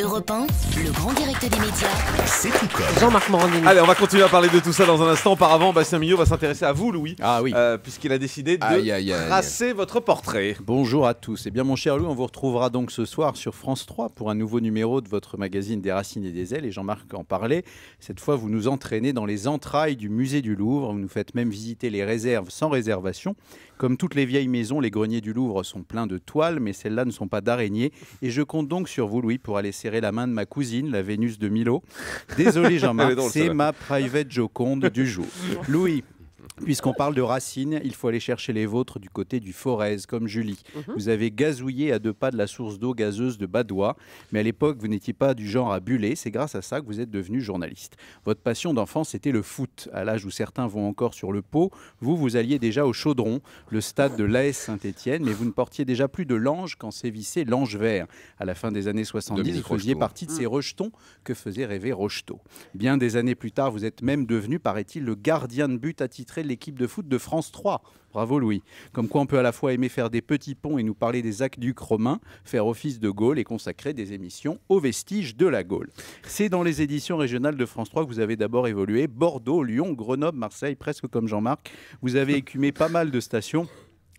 Europe 1, le grand direct des médias. C'est tout comme. Jean-Marc Morandini. Allez, on va continuer à parler de tout ça dans un instant. Auparavant, Bastien Millot va s'intéresser à vous, Louis. Ah oui. Puisqu'il a décidé de Aïe, aïe, aïe. tracer votre portrait. Bonjour à tous. Eh bien, mon cher Louis, on vous retrouvera donc ce soir sur France 3 pour un nouveau numéro de votre magazine Des Racines et des Ailes. Et Jean-Marc en parlait. Cette fois, vous nous entraînez dans les entrailles du musée du Louvre. Vous nous faites même visiter les réserves sans réservation. Comme toutes les vieilles maisons, les greniers du Louvre sont pleins de toiles, mais celles-là ne sont pas d'araignées. Et je compte donc sur vous, Louis, pour aller serrer la main de ma cousine, la Vénus de Milo. Désolé, Jean-Marc, c'est ma private Joconde du jour. Louis. Puisqu'on parle de racines, il faut aller chercher les vôtres du côté du Forez, comme Julie. Vous avez gazouillé à 2 pas de la source d'eau gazeuse de Badois, mais à l'époque, vous n'étiez pas du genre à buller. C'est grâce à ça que vous êtes devenu journaliste. Votre passion d'enfance, c'était le foot. À l'âge où certains vont encore sur le pot, vous alliez déjà au Chaudron, le stade de l'AS Saint-Étienne, mais vous ne portiez déjà plus de l'ange quand sévissait l'ange vert. À la fin des années 70, vous faisiez partie de ces rejetons que faisait rêver Rocheteau. Bien des années plus tard, vous êtes même devenu, paraît-il, le gardien de but attitré de l'équipe de foot de France 3. Bravo Louis. Comme quoi on peut à la fois aimer faire des petits ponts et nous parler des aqueducs romains, faire office de Gaule et consacrer des émissions aux vestiges de la Gaule. C'est dans les éditions régionales de France 3 que vous avez d'abord évolué. Bordeaux, Lyon, Grenoble, Marseille, presque comme Jean-Marc. Vous avez écumé pas mal de stations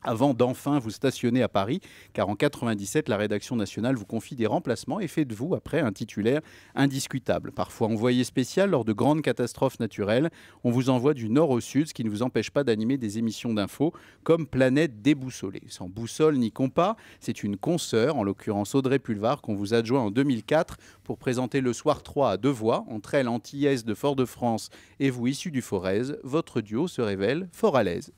avant d'enfin vous stationner à Paris, car en 97, la rédaction nationale vous confie des remplacements et fait de vous, après, un titulaire indiscutable. Parfois envoyé spécial lors de grandes catastrophes naturelles, on vous envoie du nord au sud, ce qui ne vous empêche pas d'animer des émissions d'infos comme Planète déboussolée. Sans boussole ni compas, c'est une consoeur, en l'occurrence Audrey Pulvar, qu'on vous adjoint en 2004 pour présenter le soir 3 à 2 voix, entre elle antillaise de Fort-de-France et vous issu du Forez. Votre duo se révèle fort à l'aise.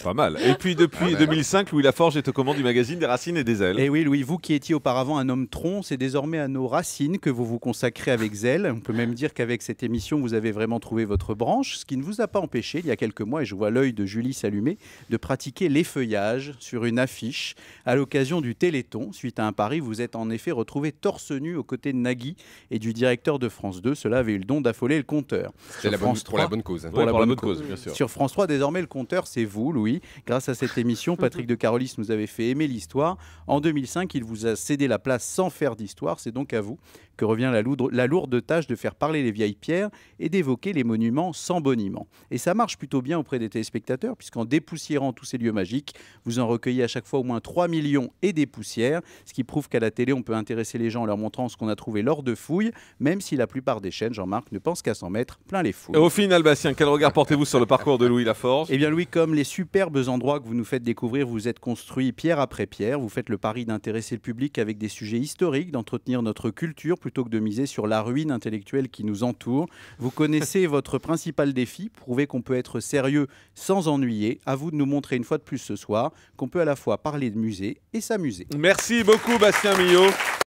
Pas mal. Et puis depuis 2005, Louis Laforge est aux commandes du magazine Des Racines et des Ailes. Et oui, Louis, vous qui étiez auparavant un homme tronc, c'est désormais à nos racines que vous vous consacrez avec zèle. On peut même dire qu'avec cette émission, vous avez vraiment trouvé votre branche, ce qui ne vous a pas empêché, il y a quelques mois, et je vois l'œil de Julie s'allumer, de pratiquer l'effeuillage sur une affiche à l'occasion du Téléthon. Suite à un pari, vous êtes en effet retrouvé torse nu aux côtés de Nagui et du directeur de France 2. Cela avait eu le don d'affoler le compteur. Pour la bonne cause. Pour la bonne cause, bien sûr. Sur France 3, désormais, le compteur, c'est vous, Louis. Grâce à cette émission, Patrick de Carolis nous avait fait aimer l'histoire. En 2005, il vous a cédé la place sans faire d'histoire. C'est donc à vous que revient la lourde tâche de faire parler les vieilles pierres et d'évoquer les monuments sans boniment. Et ça marche plutôt bien auprès des téléspectateurs, puisqu'en dépoussiérant tous ces lieux magiques, vous en recueillez à chaque fois au moins 3 millions et des poussières, ce qui prouve qu'à la télé, on peut intéresser les gens en leur montrant ce qu'on a trouvé lors de fouilles, même si la plupart des chaînes, Jean-Marc, ne pensent qu'à s'en mettre plein les fouilles. Et au final, Bastien, quel regard portez-vous sur le parcours de Louis Laforge? Eh bien Louis, comme les superbes endroits que vous nous faites découvrir, vous êtes construit pierre après pierre. Vous faites le pari d'intéresser le public avec des sujets historiques, d'entretenir notre culture plutôt que de miser sur la ruine intellectuelle qui nous entoure. Vous connaissez votre principal défi, prouver qu'on peut être sérieux sans ennuyer. À vous de nous montrer une fois de plus ce soir qu'on peut à la fois parler de musée et s'amuser. Merci beaucoup, Bastien Millot.